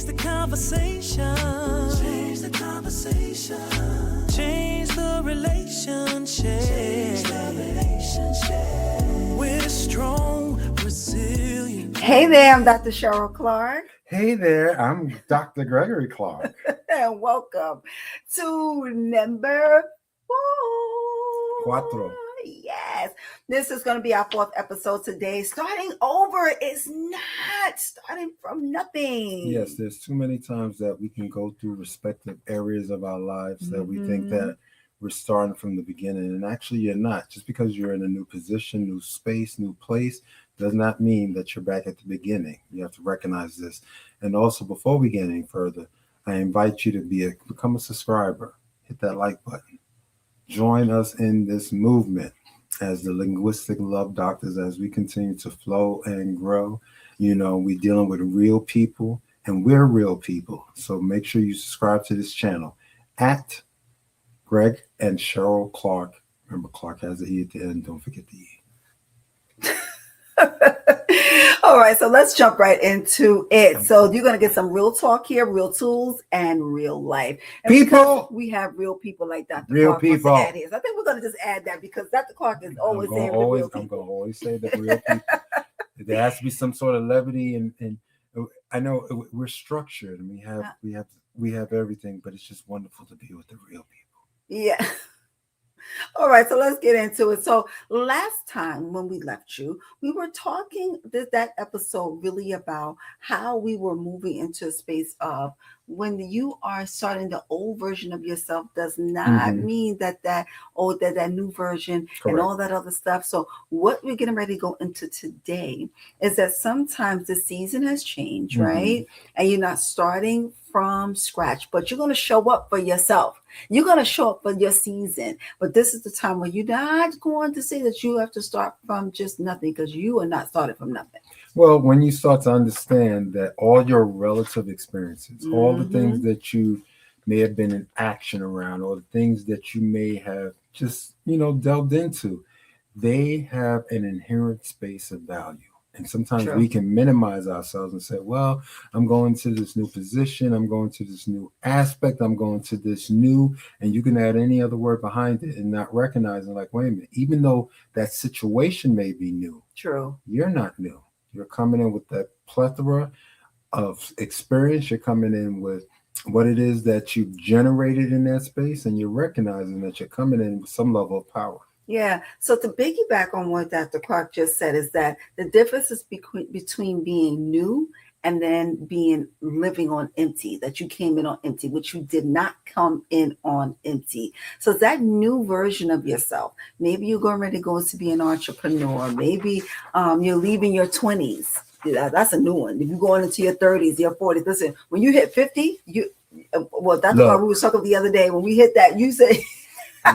Change the conversation. Change the conversation. Change the relationship. Change the relationship. We're strong, resilient. Hey there, I'm Dr. Cheryl Clarke. Hey there, I'm Dr. Gregory Clarke. And welcome to number 4. Yes, this is going to be our 4th episode today. Starting over is not starting from nothing. Yes, there's too many times that we can go through respective areas of our lives that we think that we're starting from the beginning. And actually, you're not. Just because you're in a new position, new space, new place, does not mean that you're back at the beginning. You have to recognize this. And also, before we get any further, I invite you to become a subscriber. Hit that like button. Join us in this movement as the Linguistic Love Doctors as we continue to flow and grow. You know, we're dealing with real people and we're real people. So make sure you subscribe to this channel at Greg and Cheryl Clarke. Remember, Clarke has the E at the end. Don't forget the E. All right, so let's jump right into it. So you're going to get some real talk here, real tools, and real life. And people, we have real people like Dr. Real Clarke people. add here. So I think we're going to just add that because Dr. Clarke is always saying the real people. I'm going to always say the real people. There has to be some sort of levity, and I know we're structured and we have everything, but it's just wonderful to be with the real people. Yeah. All right, so let's get into it. So last time when we left you, we were talking that episode really about how we were moving into a space of when you are starting the old version of yourself does not mean that new version and all that other stuff. So what we're getting ready to go into today is that sometimes the season has changed, right? And you're not starting from scratch, but you're going to show up for yourself. You're going to show up for your season. But this is the time where you're not going to say that you have to start from just nothing because you are not started from nothing. Well, when you start to understand that all your relative experiences, all the things that you may have been in action around, or the things that you may have just, delved into, they have an inherent space of value. And sometimes we can minimize ourselves and say, well, I'm going to this new position. I'm going to this new aspect. I'm going to this new, and you can add any other word behind it and not recognizing like, wait a minute, even though that situation may be new, you're not new. You're coming in with that plethora of experience. You're coming in with what it is that you've generated in that space, and you're recognizing that you're coming in with some level of power. Yeah. So to piggyback on what Dr. Clarke just said is that the difference is between being new and then living on empty, that you came in on empty, which you did not come in on empty. So that new version of yourself, maybe you're going ready to go to be an entrepreneur. Maybe you're leaving your 20s. That's a new one. If you're going into your 30s, your 40s, listen, when you hit 50, Dr. Clarke, we were talking the other day, when we hit that, you say,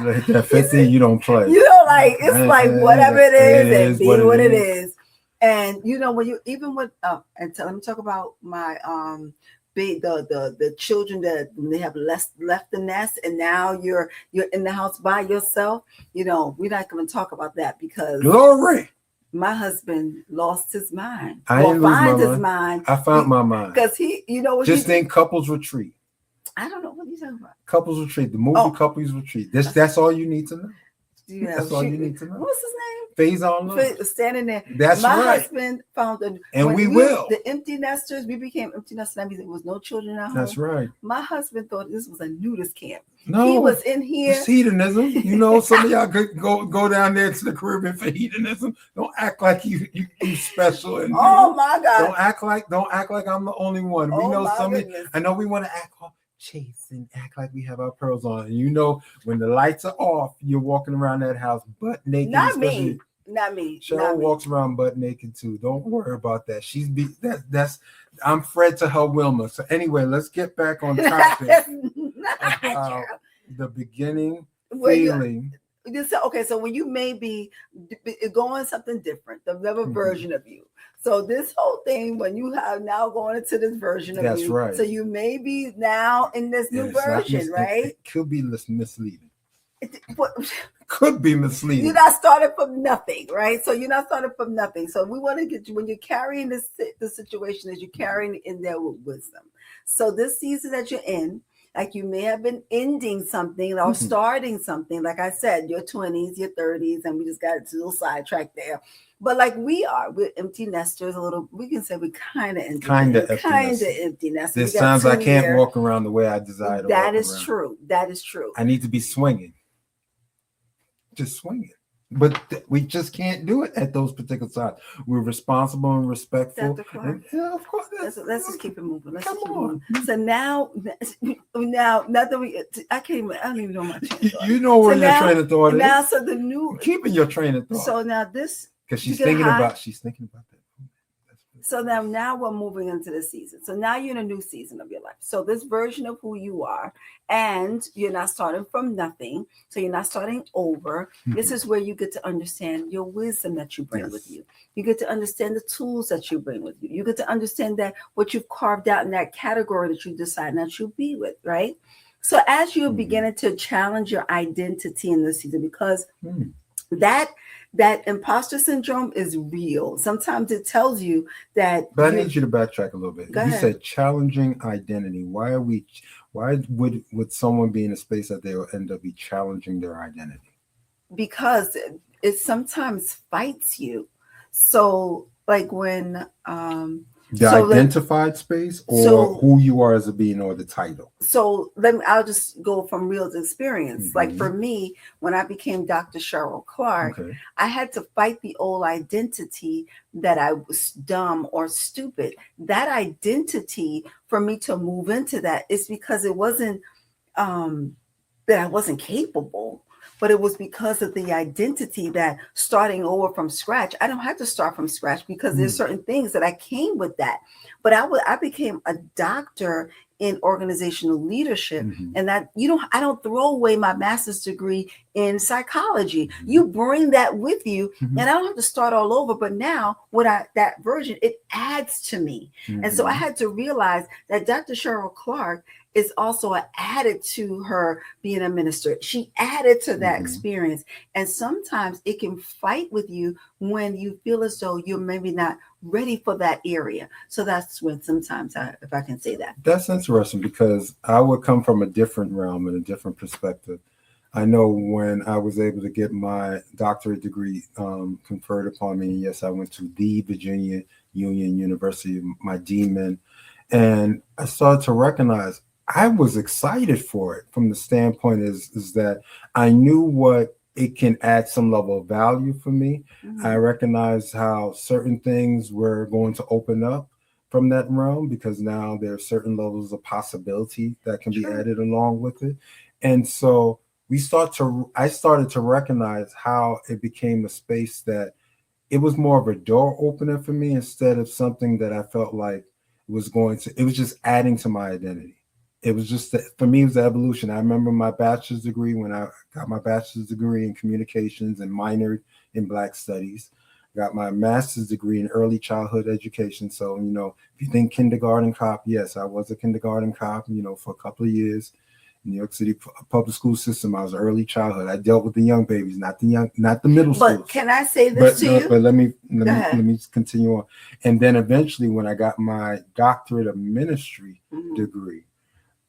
you hit that 50, you don't play. It's like whatever it is and be what it is. And when you even with let me talk about my the children that they have left the nest and now you're in the house by yourself. We're not going to talk about that because glory. My husband lost his mind. I didn't lose my mind. I found my mind because he, just in couples retreat. I don't know what you're talking about. Couples retreat, the movie Couples Retreat. That's all you need to know. That's all you need to know. What's his name? Phase on love. Standing there. That's my right. Husband found the empty nesters. We became empty nesters. That means there was no children at home. That's right. My husband thought this was a nudist camp. No, he was in here. It's hedonism. Some of y'all could go down there to the Caribbean for hedonism. Don't act like you special. And my God! Don't act like I'm the only one. We know somebody. I know we want to act chase and act like we have our pearls on. And when the lights are off, you're walking around that house butt naked. Not me. Cheryl walks around butt naked too. Don't worry about that. That's I'm Fred to her Wilma. So anyway, let's get back on topic about the beginning feeling. Okay, so when you may be going something different, the other version of you. So this whole thing, when you have now going into this version of you, that's right. So you may be now in this new version, right? It could be misleading. could be misleading. You're not starting from nothing, right? So you're not starting from nothing. So we want to get you, when you're carrying this, the situation is you're carrying it in there with wisdom. So this season that you're in, like you may have been ending something or starting something. Like I said, your 20s, your 30s, and we just got a little sidetracked there. But like we're empty nesters a little. We can say we kind of empty nesters. There's times I can't walk around the way I desire to. That is true. That is true. I need to be swinging, just swinging. But we just can't do it at those particular times. We're responsible and respectful. Dr. Clarke. Yeah, of course. Let's just keep it moving. Come on. So now not that I don't even know my train of thought. You know where your train of thought is. Now, so the new. You're keeping your train of thought. So now this. Because she's thinking about that. So now we're moving into the season. So now you're in a new season of your life. So this version of who you are, and you're not starting from nothing. So you're not starting over. This is where you get to understand your wisdom that you bring with you. You get to understand the tools that you bring with you. You get to understand that what you've carved out in that category that you decide that you'll be with, right? So as you're beginning to challenge your identity in this season, because that imposter syndrome is real. Sometimes it tells you that. But I need you to backtrack a little bit. Go you ahead. said challenging identity. Why would someone be in a space that they will end up be challenging their identity? Because it sometimes fights you. So like when the identified space, or who you are as a being, or the title. So I'll just go from real experience. Like for me, when I became Dr. Cheryl Clarke, I had to fight the old identity that I was dumb or stupid. That identity, for me to move into that, is because it wasn't that I wasn't capable. But it was because of the identity that starting over from scratch, I don't have to start from scratch because there's certain things that I came with that. But I became a doctor in organizational leadership, and that I don't throw away my master's degree in psychology. You bring that with you, and I don't have to start all over. But now, that version, it adds to me, and so I had to realize that Dr. Cheryl Clarke is also added to her being a minister. She added to that experience. And sometimes it can fight with you when you feel as though you're maybe not ready for that area. So that's when sometimes, if I can say that. That's interesting, because I would come from a different realm and a different perspective. I know when I was able to get my doctorate degree conferred upon me, yes, I went to the Virginia Union University, my DMin, and I started to recognize I was excited for it from the standpoint is that I knew what it can add some level of value for me. I recognized how certain things were going to open up from that realm, because now there are certain levels of possibility that can be added along with it. And so I started to recognize how it became a space that it was more of a door opener for me, instead of something that I felt like it was just adding to my identity. It was just, for me, it was the evolution. I remember my bachelor's degree, when I got my bachelor's degree in communications and minored in Black studies. Got my master's degree in early childhood education. So, if you think kindergarten cop, yes, I was a kindergarten cop, for a couple of years. In New York City public school system, I was early childhood. I dealt with the young babies, not the middle school. But can I say this to you? But let me just continue on. And then eventually, when I got my doctorate of ministry degree,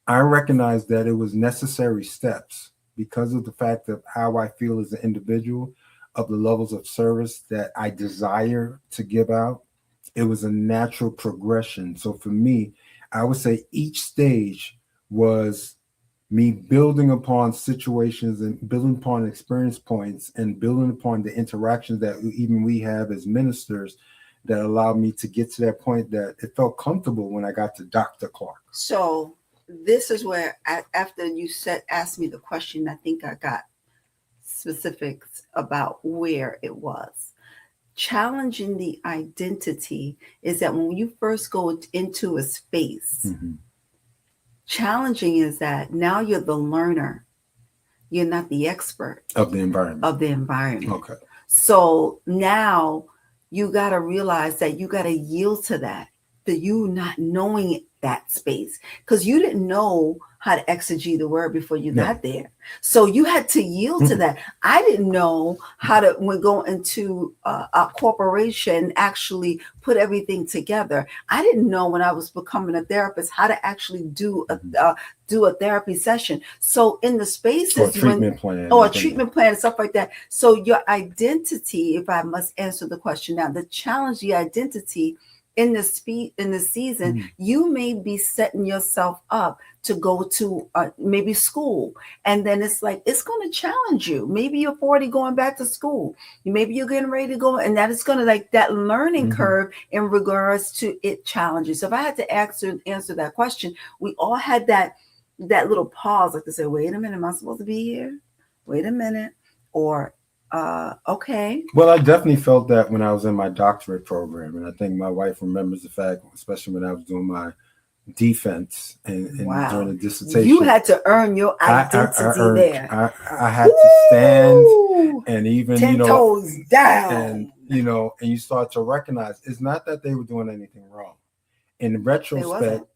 I recognized that it was necessary steps, because of the fact of how I feel as an individual, of the levels of service that I desire to give out. It was a natural progression. So for me, I would say each stage was me building upon situations and building upon experience points and building upon the interactions that even we have as ministers that allowed me to get to that point that it felt comfortable when I got to Dr. Clarke. So this is where, after you asked me the question, I think I got specifics about where it was. Challenging the identity is that when you first go into a space, challenging is that now you're the learner. You're not the expert of the environment. Okay. So now you got to realize that you got to yield to that. you not knowing that space, because you didn't know how to exegete the word before you got there. So you had to yield to that. I didn't know how to, when go into a corporation, actually put everything together. I didn't know when I was becoming a therapist how to actually do a therapy session. So in the spaces, or a treatment plan, and stuff like that. So your identity, if I must answer the question now, the challenge, the identity in the season, you may be setting yourself up to go to maybe school, and then it's like it's going to challenge you. Maybe you're 40 going back to school, maybe you're getting ready to go, and that is going to, like, that learning curve in regards to it challenges. So if I had to answer that question, we all had that little pause, like to say, wait a minute, am I supposed to be here? Wait a minute. Or okay. Well, I definitely felt that when I was in my doctorate program, and I think my wife remembers the fact, especially when I was doing my defense and during the dissertation. You had to earn your identity there. I had to stand and even 10 toes down, and and you start to recognize it's not that they were doing anything wrong. In retrospect,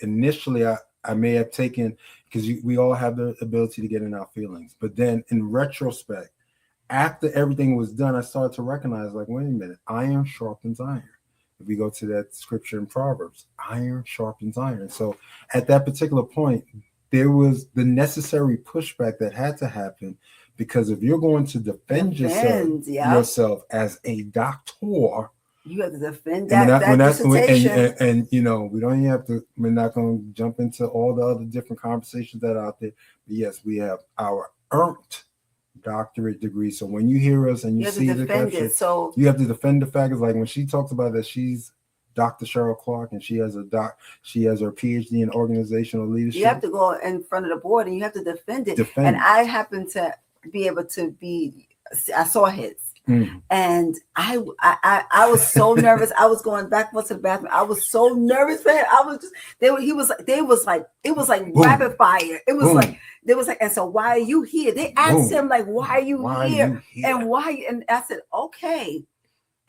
initially I may have taken, because we all have the ability to get in our feelings. But then in retrospect, after everything was done, I started to recognize, like, wait a minute, iron sharpens iron. If we go to that scripture in Proverbs, iron sharpens iron. So at that particular point, there was the necessary pushback that had to happen, because if you're going to defend yourself as a doctor, you have to defend that dissertation. And we don't even have to, we're not going to jump into all the other different conversations that are out there. But yes, we have our earned doctorate degree. So when you hear us and you see the question, so you have to defend the fact. Is like when she talks about that she's Dr. Cheryl Clarke and she has her PhD in organizational leadership. You have to go in front of the board and you have to defend it. And I happen to be able to I saw his. And I was so nervous. I was going backwards to the bathroom. I was so nervous for him. I was just it was like rapid fire. It was like, and so why are you here? They asked him, like, why are you here? And why? And I said, okay.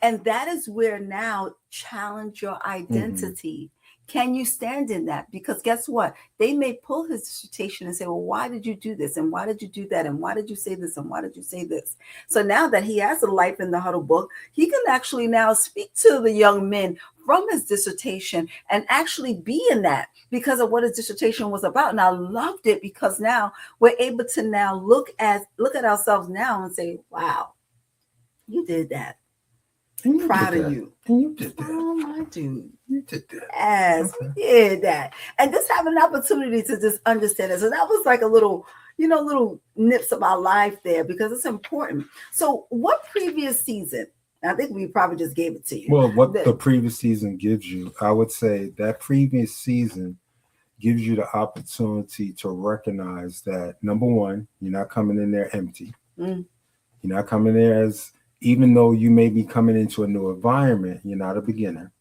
And that is where now challenge your identity. Can you stand in that? Because guess what? They may pull his dissertation and say, well, why did you do this? And why did you do that? And why did you say this? And why did you say this? So now that he has a Life in the Huddle book, he can actually now speak to the young men from his dissertation and actually be in that because of what his dissertation was about. And I loved it because now we're able to now look at ourselves now and say, wow, you did that. I'm proud of you. And you did that. Oh, my dude. You did that. Yes, we did that. And just have an opportunity to just understand it. So that was like a little, little nips of our life there because it's important. So what previous season? I think we probably just gave it to you. Well, what the previous season gives you, I would say that previous season gives you the opportunity to recognize that, number one, you're not coming in there empty. You're not coming there even though you may be coming into a new environment, you're not a beginner.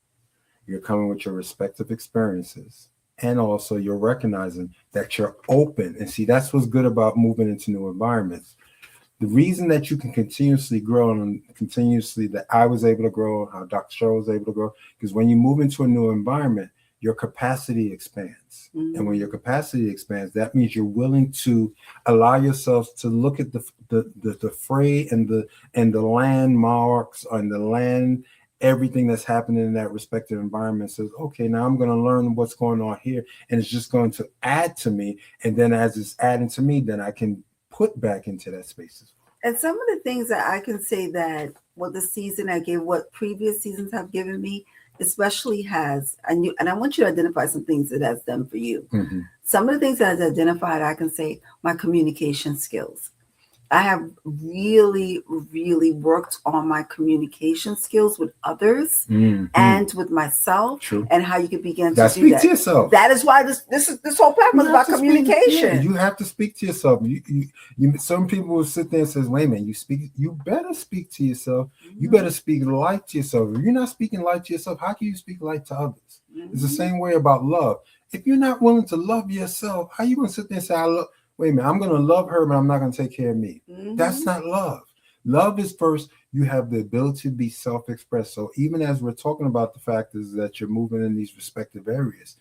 You're coming with your respective experiences. And also you're recognizing that you're open. And see, that's what's good about moving into new environments. The reason that you can continuously grow and continuously that I was able to grow, how Dr. Cheryl was able to grow, because when you move into a new environment, your capacity expands. And when your capacity expands, that means you're willing to allow yourself to look at the fray and the landmarks and the land, everything that's happening in that respective environment. Says, okay, now I'm going to learn what's going on here. And it's just going to add to me. And then as it's adding to me, then I can put back into that space as well. And some of the things that I can say that what the season I gave, what previous seasons have given me, especially has, and I want you to identify some things that has done for you. Some of the things that has identified, I can say my communication skills. I have really, really worked on my communication skills with others and with myself. True. And how you can begin to do that. To yourself. That is why this whole platform is about communication. You have to speak to yourself. You some people will sit there and says, wait a minute, you better speak to yourself. You better speak life to yourself. If you're not speaking life to yourself, how can you speak life to others? It's the same way about love. If you're not willing to love yourself, how are you going to sit there and say, wait a minute, I'm going to love her, but I'm not going to take care of me? That's not love. Love is first. You have the ability to be self-expressed. So even as we're talking about the fact is that you're moving in these respective areas,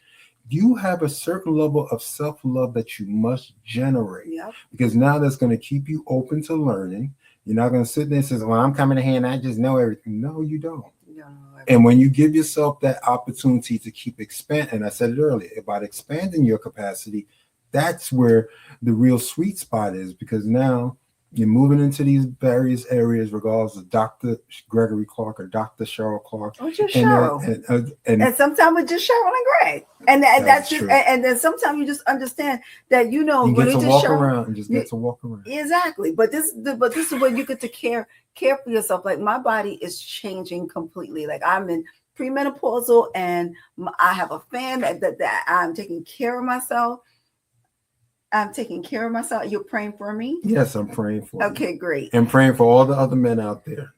you have a certain level of self-love that you must generate. Yep. Because now that's going to keep you open to learning. You're not going to sit there and say, well, I'm coming in here and I just know everything. No, you don't. And when you give yourself that opportunity to keep expanding, and I said it earlier, about expanding your capacity, that's where the real sweet spot is, because now you're moving into these various areas, regardless of Dr. Gregory Clarke or Dr. Cheryl Clarke. Or just Cheryl. And sometimes with just Cheryl and Greg. And that's just, and then sometimes you just understand that, you know, you get to walk around and just get to walk around. Exactly. But this is where you get to care for yourself. Like, my body is changing completely. Like, I'm in premenopausal and I have a fan that I'm taking care of myself. I'm taking care of myself. You're praying for me? Yes, I'm praying for you. Okay, great. And praying for all the other men out there.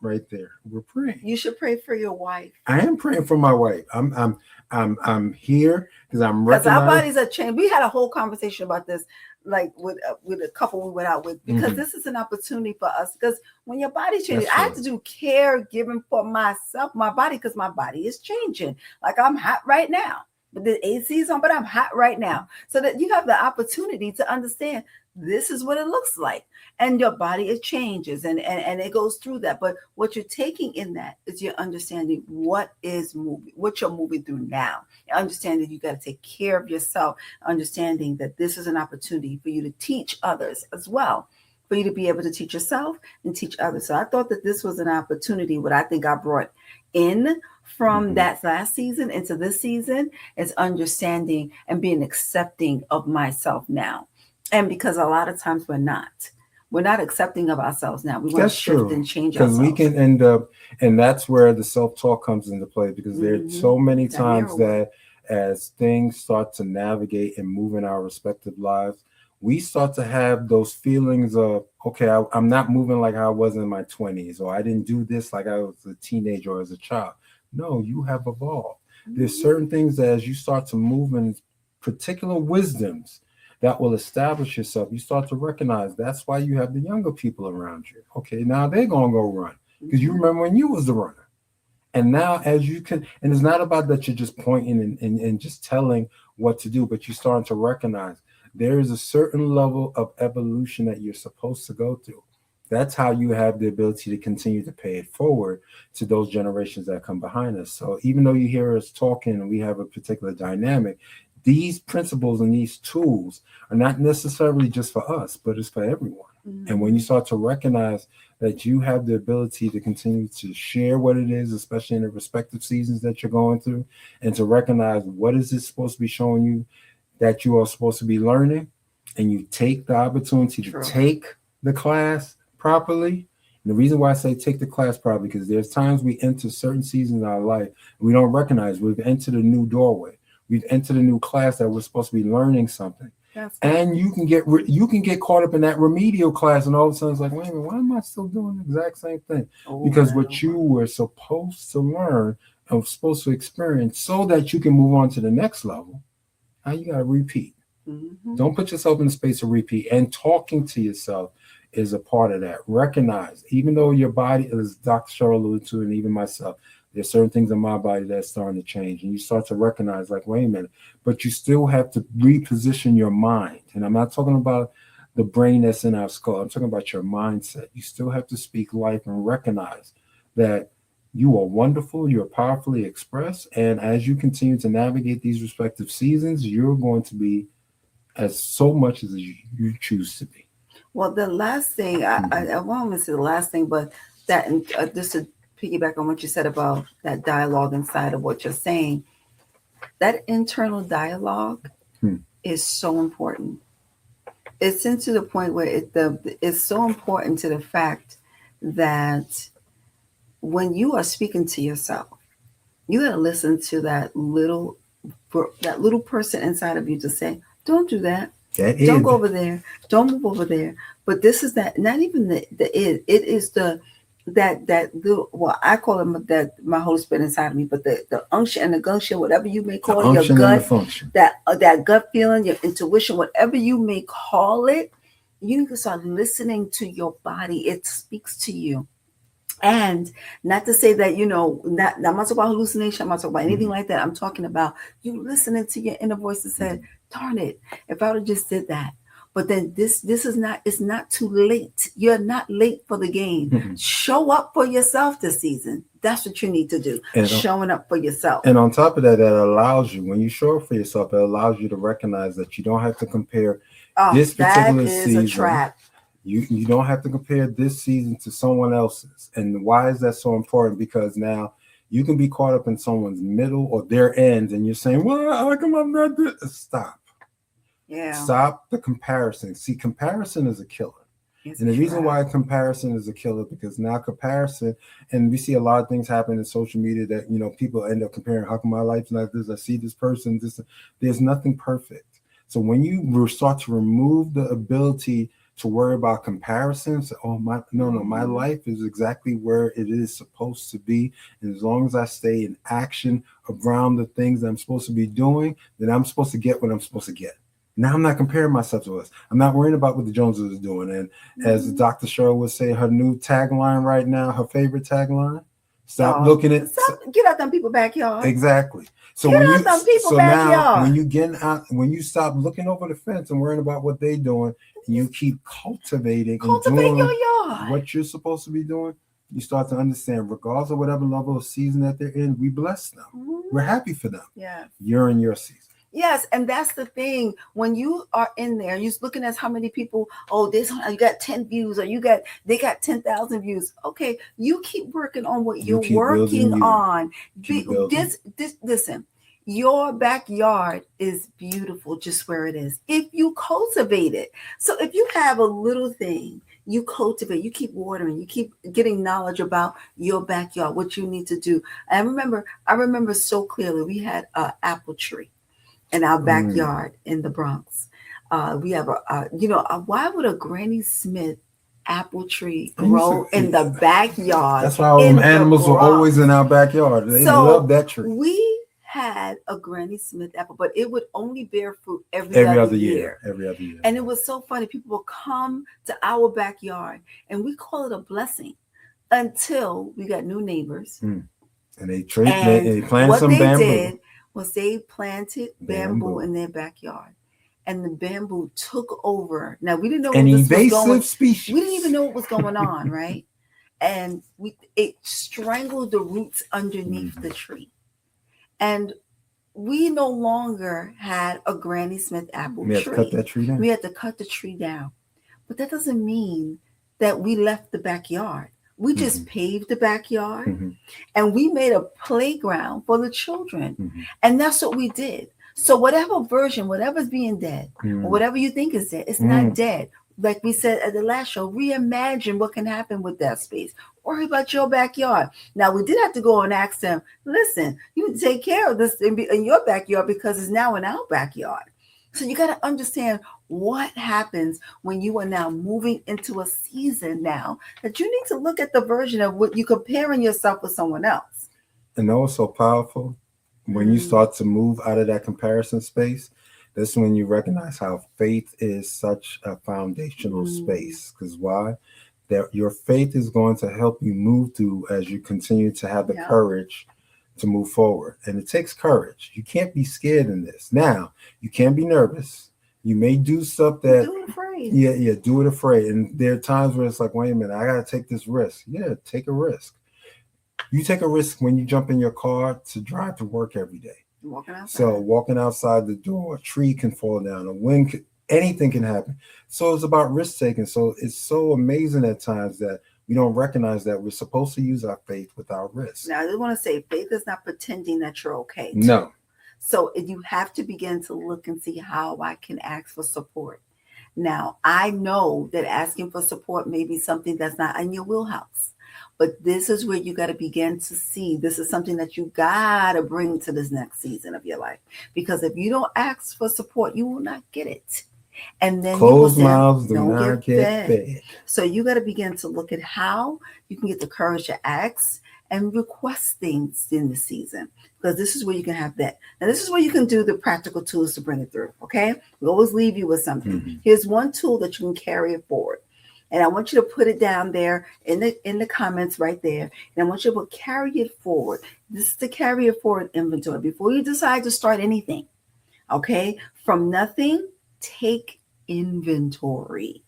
Right there. We're praying. You should pray for your wife. I am praying for my wife. I'm here because I'm recognizing. Because our bodies are changed. We had a whole conversation about this, like with a couple we went out with, because this is an opportunity for us. Because when your body changes, I have to do caregiving for myself, my body, because my body is changing. Like, I'm hot right now. But the AC is on, but I'm hot right now. So that you have the opportunity to understand this is what it looks like. And your body, it changes and it goes through that. But what you're taking in that is you're understanding what you're moving through now. You're understanding you got to take care of yourself, understanding that this is an opportunity for you to teach others as well, for you to be able to teach yourself and teach others. So I thought that this was an opportunity. What I think I brought in from that last season into this season is understanding and being accepting of myself now. And because a lot of times we're not accepting of ourselves now. We want to shift and change ourselves. Because we can end up, and that's where the self-talk comes into play, because there's so many times that as things start to navigate and move in our respective lives, we start to have those feelings of, okay, I'm not moving like I was in my 20s, or I didn't do this like I was a teenager or as a child. No, you have evolved. There's certain things that as you start to move in particular wisdoms that will establish yourself, you start to recognize that's why you have the younger people around you. Okay, now they're going to go run because you remember when you was the runner. And now as you can, and it's not about that you're just pointing and just telling what to do, but you're starting to recognize there is a certain level of evolution that you're supposed to go through. That's how you have the ability to continue to pay it forward to those generations that come behind us. So even though you hear us talking and we have a particular dynamic, these principles and these tools are not necessarily just for us, but it's for everyone. And when you start to recognize that you have the ability to continue to share what it is, especially in the respective seasons that you're going through, and to recognize what is it supposed to be showing you that you are supposed to be learning, and you take the opportunity to take the class properly. And the reason why I say take the class properly, because there's times we enter certain seasons in our life, and we don't recognize we've entered a new doorway. We've entered a new class that we're supposed to be learning something. And you can get caught up in that remedial class, and all of a sudden it's like, wait a minute, why am I still doing the exact same thing? Because what you were supposed to learn and supposed to experience so that you can move on to the next level, now you got to repeat. Don't put yourself in the space of repeat. And talking to yourself is a part of that. Recognize, even though your body, as Dr. Cheryl alluded to, and even myself, there's certain things in my body that's starting to change. And you start to recognize, like, wait a minute, but you still have to reposition your mind. And I'm not talking about the brain that's in our skull. I'm talking about your mindset. You still have to speak life and recognize that you are wonderful, you're powerfully expressed. And as you continue to navigate these respective seasons, you're going to be as so much as you choose to be. Well, the last thing, I won't miss the last thing, but that just to piggyback on what you said about that dialogue inside of what you're saying, that internal dialogue is so important. It's into the point where it's so important to the fact that when you are speaking to yourself, you got to listen to that little person inside of you to say, don't do that. Don't go over there. Don't move over there. But this is that, not even it is that well, I call them that my Holy Spirit inside of me, but the unction and the gumption, whatever you may call it, your gut, that gut feeling, your intuition, whatever you may call it, You need to start listening to your body. It speaks to you. And not to say that, I'm not talking about hallucination, I'm not talking about anything like that. I'm talking about you listening to your inner voice and said, darn it, if I would have just did that. But then this is not, it's not too late. You're not late for the game. Show up for yourself this season. That's what you need to do. And showing up for yourself. And on top of that, that allows you, when you show up for yourself, it allows you to recognize that you don't have to compare this particular season. That is a trap. You don't have to compare this season to someone else's. And why is that so important? Because now you can be caught up in someone's middle or their end, and you're saying, well, how come I'm not doing? Stop. Yeah. Stop the comparison. See, comparison is a killer. And the reason why comparison is a killer, because now comparison, and we see a lot of things happen in social media that, people end up comparing, how come my life's like this? I see this person, this. There's nothing perfect. So when you start to remove the ability to worry about comparisons, my life is exactly where it is supposed to be. And as long as I stay in action around the things that I'm supposed to be doing, then I'm supposed to get what I'm supposed to get. Now I'm not comparing myself to us. I'm not worrying about what the Joneses is doing. And as Dr. Cheryl would say, her new tagline right now, her favorite tagline, get out them people's backyard. Exactly. So when you stop looking over the fence and worrying about what they're doing, and you keep cultivating and doing your yard. What you're supposed to be doing, you start to understand, regardless of whatever level of season that they're in, we bless them. We're happy for them. Yeah. You're in your season. Yes, and that's the thing. When you are in there, you're looking at how many people, you got 10 views, or they got 10,000 views. Okay, you keep working on what you're working on. Listen, your backyard is beautiful just where it is, if you cultivate it. So if you have a little thing, you cultivate, you keep watering, you keep getting knowledge about your backyard, what you need to do. I remember so clearly, we had an apple tree in our backyard in the Bronx. We have why would a Granny Smith apple tree grow in the backyard? That's why all them animals were always in our backyard. They love that tree. We had a Granny Smith apple, but it would only bear fruit every other year. Every other year. And it was so funny. People would come to our backyard, and we call it a blessing until we got new neighbors. And they planted some bamboo. They planted bamboo in their backyard, and the bamboo took over. Now we didn't know an invasive species. We didn't even know what was going on, right? And it strangled the roots underneath the tree, and we no longer had a Granny Smith apple tree. We had to cut that tree down. We had to cut the tree down, but that doesn't mean that we left the backyard. We just paved the backyard and we made a playground for the children. And that's what we did. So whatever's being dead, or whatever you think is dead, it's not dead. Like we said at the last show, reimagine what can happen with that space. Worry about your backyard. Now, we did have to go and ask them, listen, you need to take care of this in your backyard because it's now in our backyard. So you got to understand what happens when you are now moving into a season now that you need to look at the version of what you're comparing yourself with someone else. And that was so powerful. When you start to move out of that comparison space, that's when you recognize how faith is such a foundational space. Because why? That your faith is going to help you move through as you continue to have the courage to move forward. And it takes courage. You can't be scared in this. Now, you can't be nervous. You may do stuff that do it afraid. Do it afraid. And there are times where it's like, wait a minute, I got to take this risk. Yeah, take a risk. You take a risk when you jump in your car to drive to work every day. Walking outside the door, a tree can fall down, anything can happen. So it's about risk taking. So it's so amazing at times that we don't recognize that we're supposed to use our faith without risk. Now, I just want to say, faith is not pretending that you're okay. No. So you have to begin to look and see how I can ask for support. Now, I know that asking for support may be something that's not in your wheelhouse, but this is where you got to begin to see this is something that you got to bring to this next season of your life. Because if you don't ask for support, you will not get it. And then closed mouths do not get fed. So you got to begin to look at how you can get the courage to ask and request things in the season, because this is where you can have that. Now, this is where you can do the practical tools to bring it through. Okay. We always leave you with something. Mm-hmm. Here's one tool that you can carry it forward. And I want you to put it down there in the comments right there. And I want you to carry it forward. This is the carry it forward inventory. Before you decide to start anything, okay, from nothing, take inventory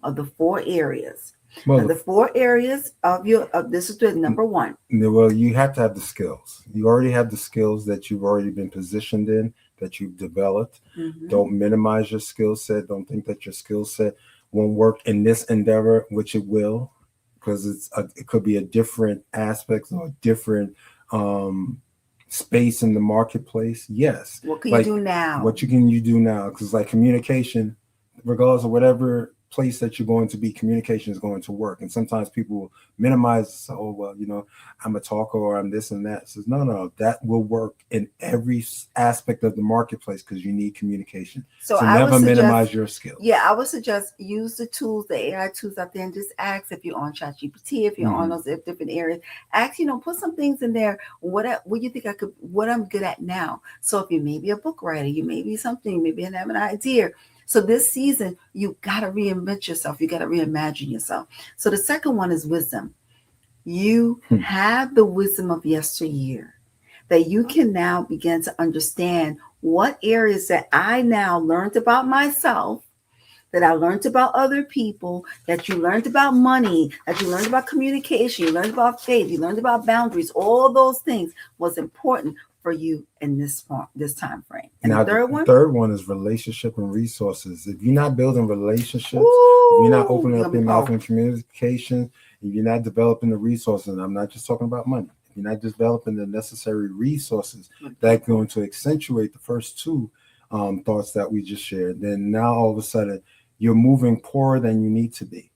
of the 4 areas. Well, now, the 4 areas of this is the number 1. Well, you have to have the skills. You already have the skills that you've already been positioned in, that you've developed. Mm-hmm. Don't minimize your skill set. Don't think that your skill set won't work in this endeavor, which it will, because it could be a different aspect or a different space in the marketplace. Yes. What can you do now? What you do now? Because like communication, regardless of whatever place that you're going to be, communication is going to work. And sometimes people will minimize, oh, well, I'm a talker or I'm this and that. So no, that will work in every aspect of the marketplace because you need communication. So never minimize your skills. Yeah, I would suggest use the tools, the AI tools out there, and just ask if you're on ChatGPT, if you're on those different areas. Ask, put some things in there. What you think what I'm good at now? So if you may be a book writer, you may be something, maybe have an idea. So this season, you got to reinvent yourself. You got to reimagine yourself. So the second one is wisdom. You have the wisdom of yesteryear that you can now begin to understand what areas that I now learned about myself, that I learned about other people, that you learned about money, that you learned about communication, you learned about faith, you learned about boundaries. All those things was important for you in this time frame. And now, the third one is relationship and resources. If you're not building relationships, if you're not opening up your mouth in communication, if you're not developing the resources, and I'm not just talking about money, if you're not developing the necessary resources that are going to accentuate the first 2 thoughts that we just shared, then now all of a sudden you're moving poorer than you need to be.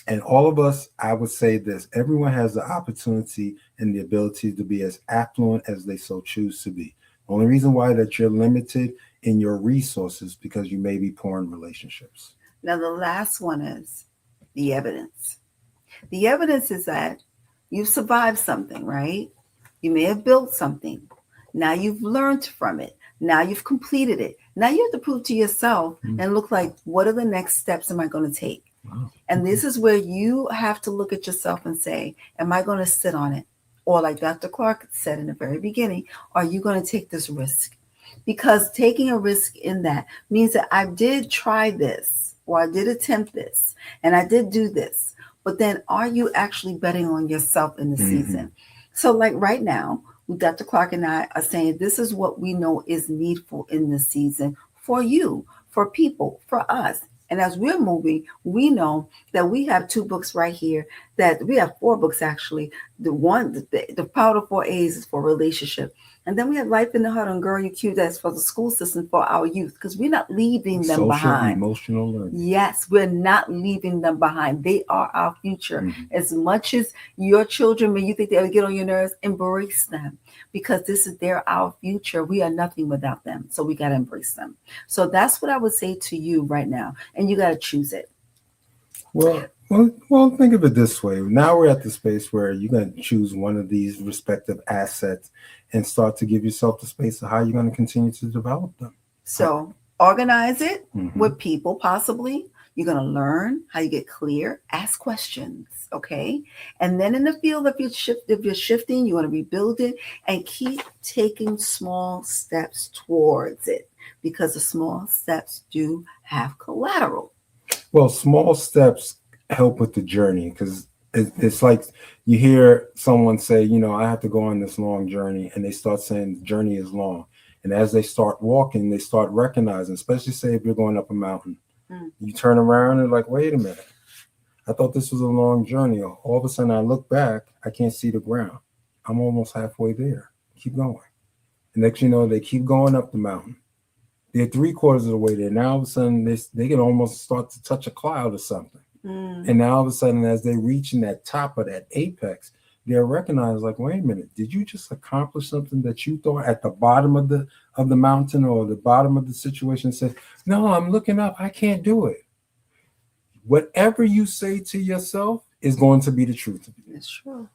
And all of us, I would say this, everyone has the opportunity and the ability to be as affluent as they so choose to be. The only reason why that you're limited in your resources because you may be poor in relationships. Now, the last one is the evidence. The evidence is that you've survived something, right? You may have built something. Now you've learned from it. Now you've completed it. Now you have to prove to yourself and look like, what are the next steps am I going to take? Wow. And this is where you have to look at yourself and say, am I going to sit on it? Or like Dr. Clarke said in the very beginning, are you going to take this risk? Because taking a risk in that means that I did try this, or I did attempt this, and I did do this. But then are you actually betting on yourself in the season? So like right now, Dr. Clarke and I are saying this is what we know is needful in this season for you, for people, for us. And as we're moving, we know that we have 2 books right here, that we have 4 books actually. The Power of 4 A's is for relationship. And then we have Life in the Heart and Girl You Cute, that's for the school system for our youth, because we're not leaving them behind. Emotional learning. Yes, we're not leaving them behind. They are our future. As much as your children, when you think they'll get on your nerves, embrace them, because they're our future. We are nothing without them. So we got to embrace them. So that's what I would say to you right now. And you got to choose it. Well, think of it this way. Now we're at the space where you're going to choose one of these respective assets and start to give yourself the space of how you're going to continue to develop them. So organize it with people, possibly. You're going to learn how you get clear, ask questions, okay? And then in the field, if you're shifting, you want to rebuild it and keep taking small steps towards it, because the small steps do have collateral. Well, small steps help with the journey, because it's like you hear someone say, I have to go on this long journey, and they start saying the journey is long. And as they start walking, they start recognizing, especially say if you're going up a mountain, you turn around and like, wait a minute, I thought this was a long journey. All of a sudden I look back, I can't see the ground. I'm almost halfway there. Keep going. And next you know, they keep going up the mountain. They're 3/4 of the way there. Now all of a sudden they can almost start to touch a cloud or something. And now all of a sudden, as they reach in that top of that apex, they're recognized like, wait a minute, did you just accomplish something that you thought at the bottom of the mountain or the bottom of the situation? Said, no, I'm looking up. I can't do it. Whatever you say to yourself is going to be the truth of you. It's true.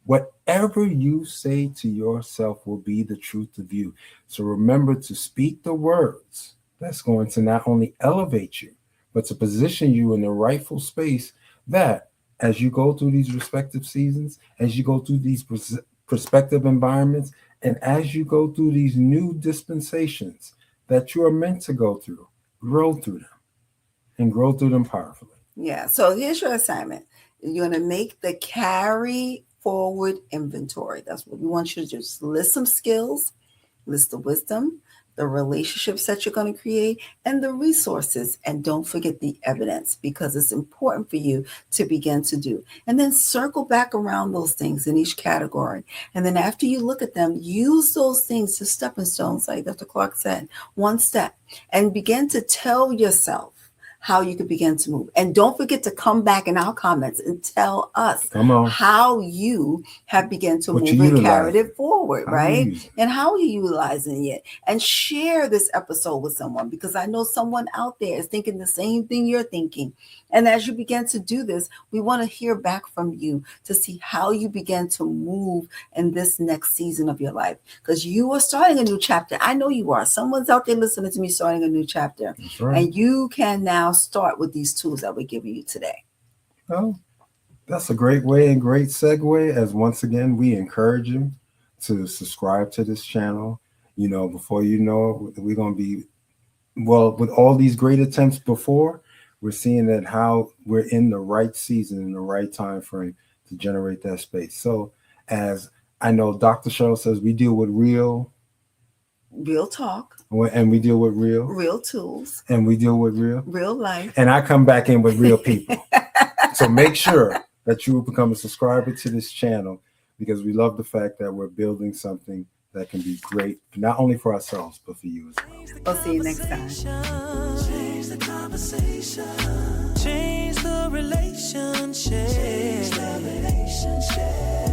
Whatever you say to yourself will be the truth of you. So remember to speak the words that's going to not only elevate you, but to position you in the rightful space that as you go through these respective seasons, as you go through these prospective environments, and as you go through these new dispensations that you are meant to go through, grow through them and grow through them powerfully. Yeah. So here's your assignment. You're going to make the carry forward inventory. That's what we want you to do. Just list some skills, list the wisdom, the relationships that you're going to create, and the resources. And don't forget the evidence, because it's important for you to begin to do. And then circle back around those things in each category. And then after you look at them, use those things as stepping stones, like Dr. Clarke said, one step, and begin to tell yourself how you could begin to move. And don't forget to come back in our comments and tell us how you have begun to move and carried it forward, right? And how are you utilizing it? And share this episode with someone, because I know someone out there is thinking the same thing you're thinking. And as you begin to do this, we want to hear back from you to see how you begin to move in this next season of your life, because you are starting a new chapter. I know you are. Someone's out there listening to me starting a new chapter. That's right. And you can now start with these tools that we're giving you today. Well, that's a great way and great segue, as once again, we encourage you to subscribe to this channel. You know, before you know it, we're going to be, well, with all these great attempts before, we're seeing that how we're in the right season, in the right time frame to generate that space. So as I know Dr. Cheryl says, we deal with real talk, and we deal with real tools, and we deal with real life, and I come back in with real people. So make sure that you will become a subscriber to this channel, because we love the fact that we're building something that can be great, not only for ourselves, but for you as well. We'll see you next time. Change the conversation. Change the relationship. Change the relationship.